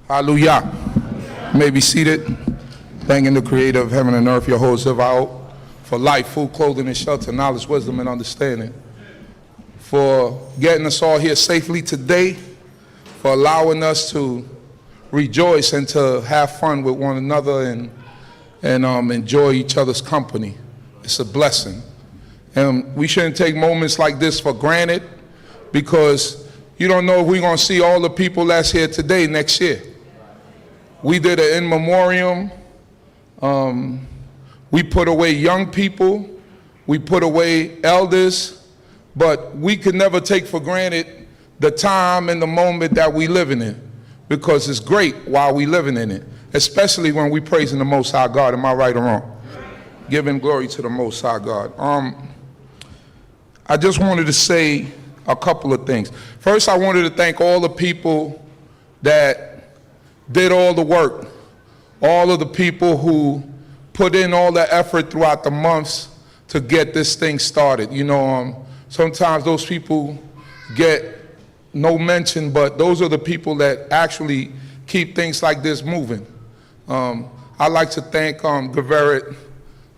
Hallelujah. You may be seated. Thanking the creator of heaven and earth, Yehovah, for life, food, clothing, and shelter, knowledge, wisdom, and understanding. For getting us all here safely today, for allowing us to rejoice and to have fun with one another and enjoy each other's company. It's a blessing. And we shouldn't take moments like this for granted, because you don't know if we're going to see all the people that's here today next year. We did an in memoriam. We put away young people. We put away elders. But we could never take for granted the time and the moment that we living in, because it's great while we living in it, especially when we praising the Most High God. Am I right or wrong? Giving glory to the Most High God. I just wanted to say a couple of things. First, I wanted to thank all the people that did all the work, all of the people who put in all the effort throughout the months to get this thing started. You know, sometimes those people get no mention, but those are the people that actually keep things like this moving. I'd like to thank Gaveret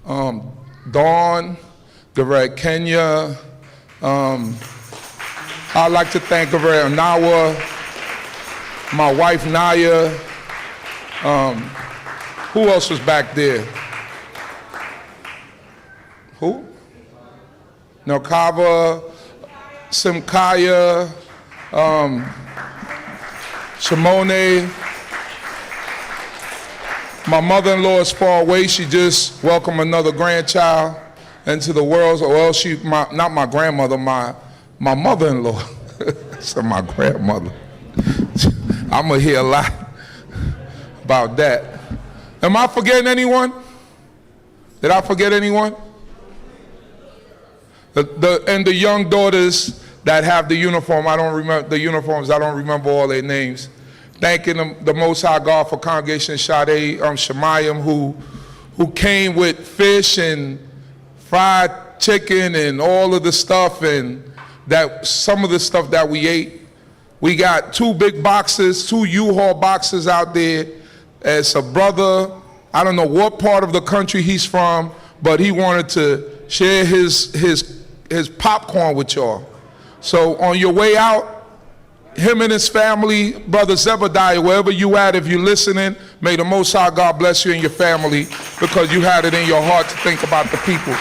Dawn, Gaveret Kenya. I'd like to thank Gaveret Nawa, my wife Naya. Who else was back there? Who? Nelkava, Simkaya, Shimone. My mother-in-law is far away. She just welcomed another grandchild into the world. Well, not my grandmother, my mother-in-law. So my grandmother. I'm gonna hear a lot about that. Am I forgetting anyone? Did I forget anyone? And the young daughters that have the uniform, I don't remember the uniforms, I don't remember all their names. Thanking the Most High God for Congregation Shadeh Shemayim, who came with fish and fried chicken and all of the stuff, and that some of the stuff that we ate. We got 2 big boxes, 2 U-Haul boxes out there. As a brother, I don't know what part of the country he's from, but he wanted to share his popcorn with y'all. So on your way out, him and his family, Brother Zebediah, wherever you at, if you're listening, may the Most High God bless you and your family, because you had it in your heart to think about the people.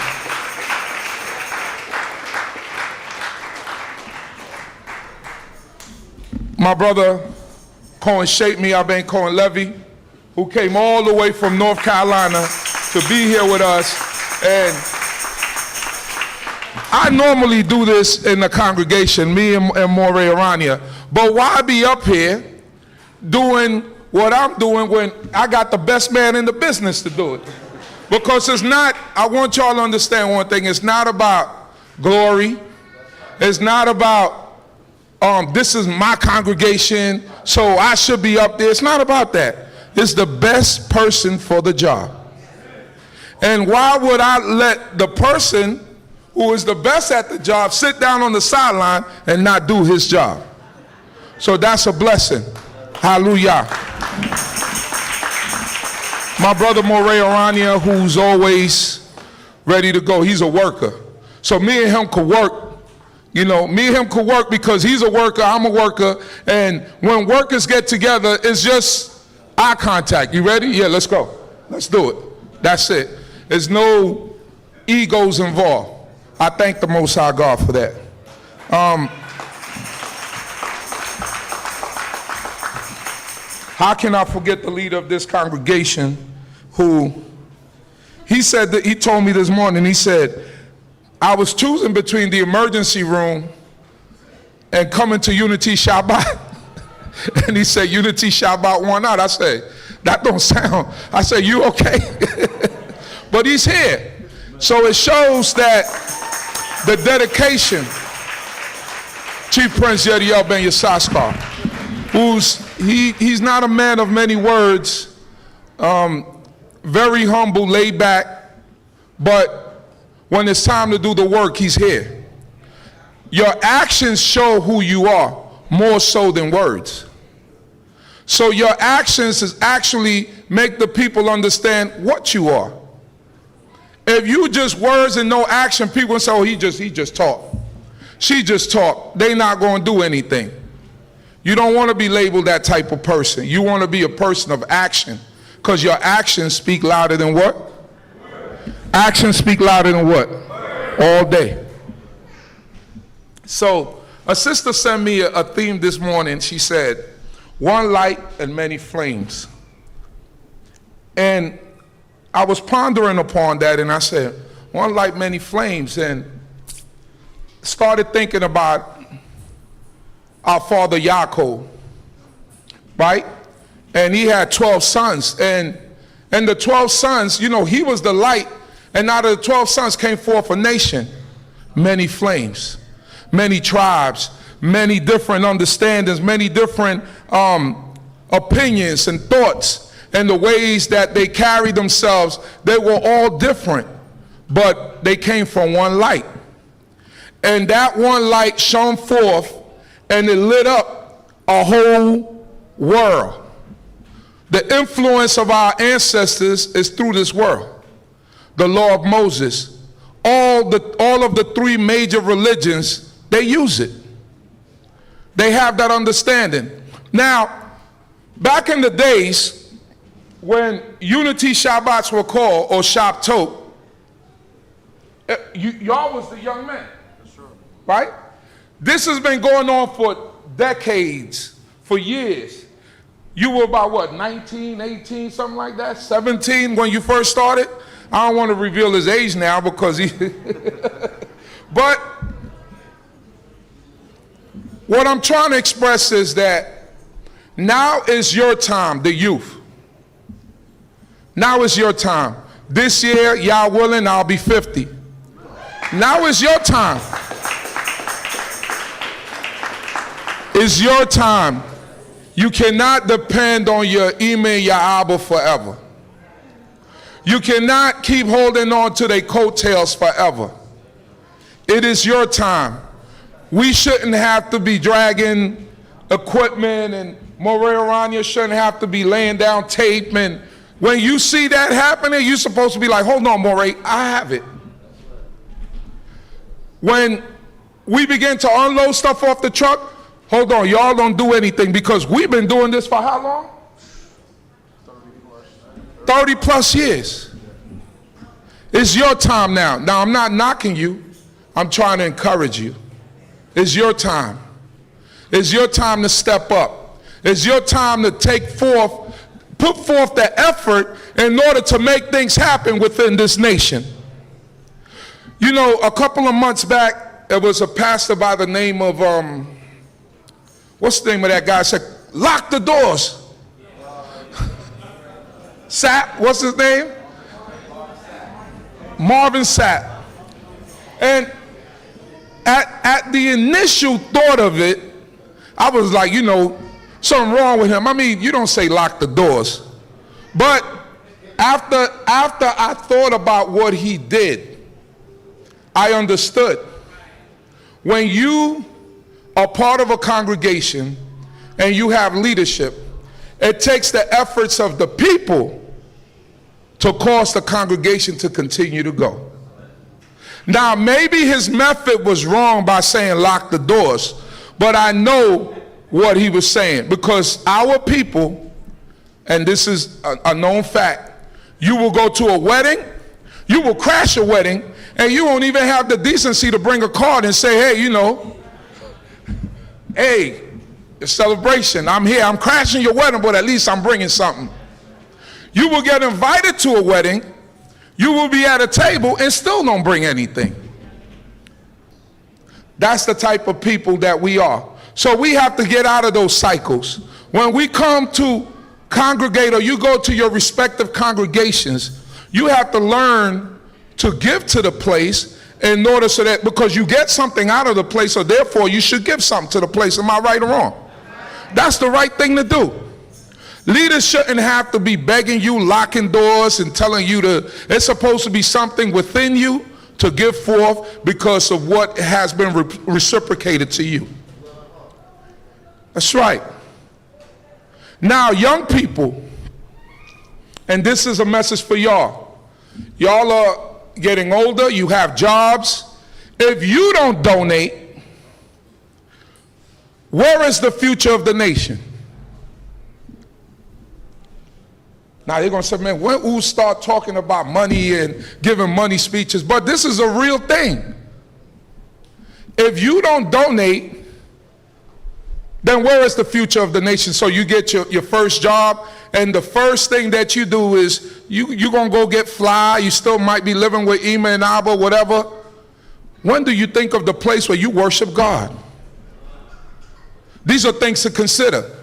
My brother, Cohen Shape Me, I've been Cohen Levy, who came all the way from North Carolina to be here with us. And I normally do this in the congregation, me and Morey Arania, but why be up here doing what I'm doing when I got the best man in the business to do it? Because it's not, I want y'all to understand one thing, it's not about glory, it's not about this is my congregation, so I should be up there. It's not about that. It's the best person for the job. And why would I let the person who is the best at the job sit down on the sideline and not do his job? So that's a blessing. Hallelujah. My brother Morey Arania, who's always ready to go, he's a worker. So me and him could work. You know, me and him could work because he's a worker, I'm a worker, and when workers get together, it's just eye contact. You ready? Yeah, let's go. Let's do it. That's it. There's no egos involved. I thank the Most High God for that. How can I forget the leader of this congregation, who, he said that, he told me this morning, he said, I was choosing between the emergency room and coming to Unity Shabbat. And he said, Unity Shabbat won out. I said, that don't sound, I said, you okay? But he's here. So it shows that the dedication, Chief Prince Yediel Ben Yissaschar, he's not a man of many words, very humble, laid back, but when it's time to do the work, he's here. Your actions show who you are more so than words. So your actions is actually make the people understand what you are. If you just words and no action, people say, oh, he just talk. She just talk. They not going to do anything. You don't want to be labeled that type of person. You want to be a person of action, because your actions speak louder than what? Actions speak louder than what? All day. So a sister sent me a theme this morning. She said, one light and many flames. And I was pondering upon that, and I said, one light, many flames, and started thinking about our father Yaakov, right? And he had 12 sons, and the 12 sons, you know, he was the light, and out of the 12 sons came forth a nation, many flames, many tribes, many different understandings, many different opinions and thoughts, and the ways that they carried themselves. They were all different, but they came from one light. And that one light shone forth, and it lit up a whole world. The influence of our ancestors is through this world. The law of Moses, all of the three major religions, they use it. They have that understanding. Now, back in the days when unity Shabbats were called, or Shabtot, y'all was the young men, right? This has been going on for decades, for years. You were about what, 19, 18, something like that? 17 when you first started? I don't want to reveal his age now because he... But what I'm trying to express is that now is your time, the youth. Now is your time. This year, y'all willing, I'll be 50. Now is your time. It's your time. You cannot depend on your Imeh Yah forever. You cannot keep holding on to their coattails forever. It is your time. We shouldn't have to be dragging equipment, and Moray Aranya shouldn't have to be laying down tape. And when you see that happening, you're supposed to be like, hold on, Moray, I have it. When we begin to unload stuff off the truck, hold on, y'all don't do anything, because we've been doing this for how long? 30 plus years. It's your time now. Now, I'm not knocking you. I'm trying to encourage you. It's your time. It's your time to step up. It's your time to put forth the effort in order to make things happen within this nation. You know, a couple of months back, there was a pastor by the name of, what's the name of that guy? Said, lock the doors. Sapp, what's his name? Marvin Sapp. And at the initial thought of it, I was like, you know, something wrong with him. I mean, you don't say lock the doors. But after I thought about what he did, I understood. When you are part of a congregation and you have leadership, it takes the efforts of the people to cause the congregation to continue to go. Now, maybe his method was wrong by saying lock the doors, but I know what he was saying, because our people, and this is a known fact, you will go to a wedding, you will crash a wedding, and you won't even have the decency to bring a card and say, hey, you know, hey, a celebration, I'm here, I'm crashing your wedding, but at least I'm bringing something. You will get invited to a wedding, you will be at a table and still don't bring anything. That's the type of people that we are. So we have to get out of those cycles. When we come to congregate, or you go to your respective congregations, you have to learn to give to the place in order so that, because you get something out of the place, so therefore you should give something to the place. Am I right or wrong? That's the right thing to do. Leaders shouldn't have to be begging you, locking doors, and telling you to, it's supposed to be something within you to give forth because of what has been reciprocated to you. That's right. Now, young people, and this is a message for y'all. Y'all are getting older, you have jobs. If you don't donate, where is the future of the nation? Now they're going to say, man, when we start talking about money and giving money speeches, but this is a real thing. If you don't donate, then where is the future of the nation? So you get your first job, and the first thing that you do is you're going to go get fly. You still might be living with Ima and Abba, whatever. When do you think of the place where you worship God? These are things to consider.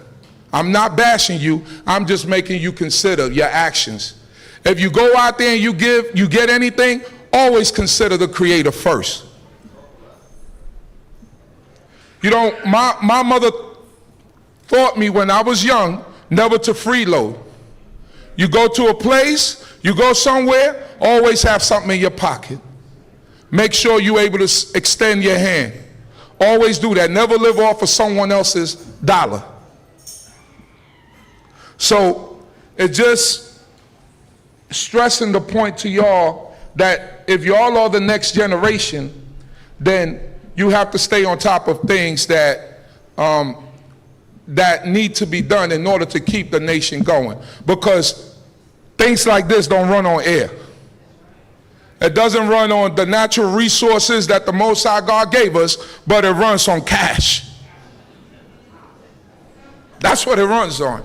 I'm not bashing you. I'm just making you consider your actions. If you go out there and you get anything, always consider the Creator first. You know, my mother taught me when I was young never to freeload. You go to a place, you go somewhere, always have something in your pocket. Make sure you're able to extend your hand. Always do that. Never live off of someone else's dollar. So it's just stressing the point to y'all that if y'all are the next generation, then you have to stay on top of things that that need to be done in order to keep the nation going. Because things like this don't run on air. It doesn't run on the natural resources that the Most High God gave us, but it runs on cash. That's what it runs on.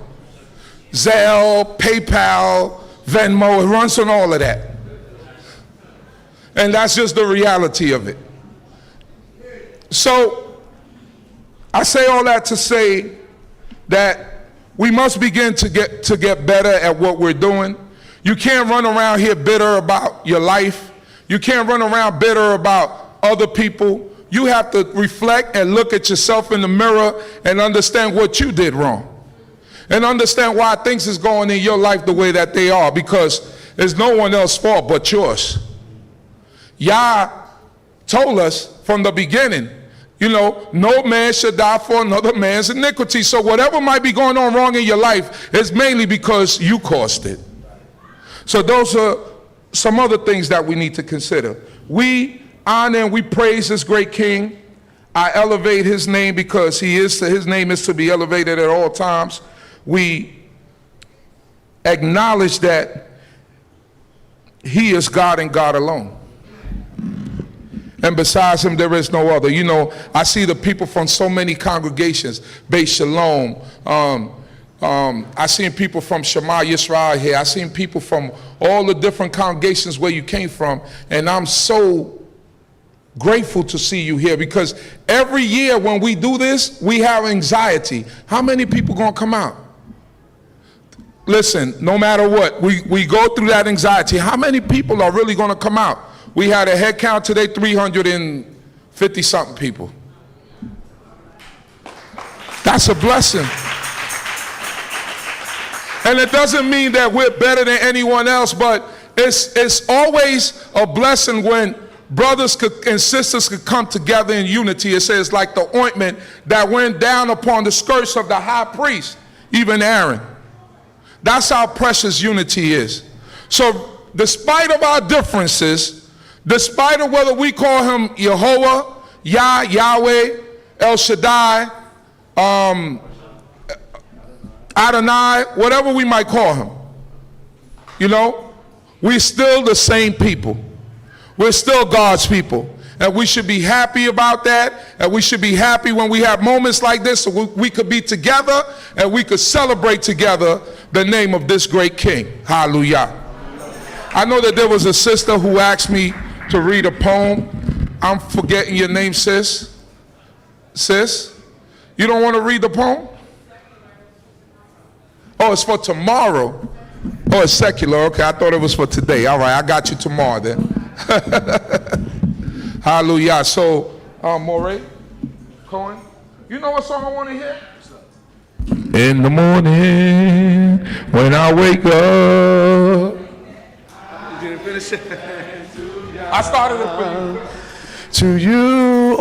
Zelle, PayPal, Venmo, it runs on all of that. And that's just the reality of it. So I say all that to say that we must begin to get better at what we're doing. You can't run around here bitter about your life. You can't run around bitter about other people. You have to reflect and look at yourself in the mirror and understand what you did wrong. And understand why things is going in your life the way that they are, because it's no one else's fault but yours. Yah told us from the beginning, you know, no man should die for another man's iniquity. So whatever might be going on wrong in your life is mainly because you caused it. So those are some other things that we need to consider. We honor and we praise this great King. I elevate his name because his name is to be elevated at all times. We acknowledge that he is God and God alone. And besides him, there is no other. You know, I see the people from so many congregations, Beit Shalom. I seen people from Shema Yisrael here. I seen people from all the different congregations where you came from. And I'm so grateful to see you here, because every year when we do this, we have anxiety. How many people gonna come out? Listen, no matter what, we go through that anxiety. How many people are really gonna come out? We had a head count today, 350 something people. That's a blessing. And it doesn't mean that we're better than anyone else, but it's always a blessing when brothers and sisters could come together in unity. It says like the ointment that went down upon the skirts of the high priest, even Aaron. That's how precious unity is. So despite of our differences, despite of whether we call him Yehovah, Yah, Yahweh, El Shaddai, Adonai, whatever we might call him, you know, we're still the same people. We're still God's people. And we should be happy about that. And we should be happy when we have moments like this, so we could be together and we could celebrate together the name of this great King. Hallelujah. I know that there was a sister who asked me to read a poem. I'm forgetting your name, sis. Sis, you don't want to read the poem? Oh, it's for tomorrow. Oh, it's secular. Okay, I thought it was for today. All right, I got you tomorrow then. Hallelujah. So, Moray, Cohen, you know what song I want to hear? In the morning, when I wake up. You didn't finish it? I started it for you. To you.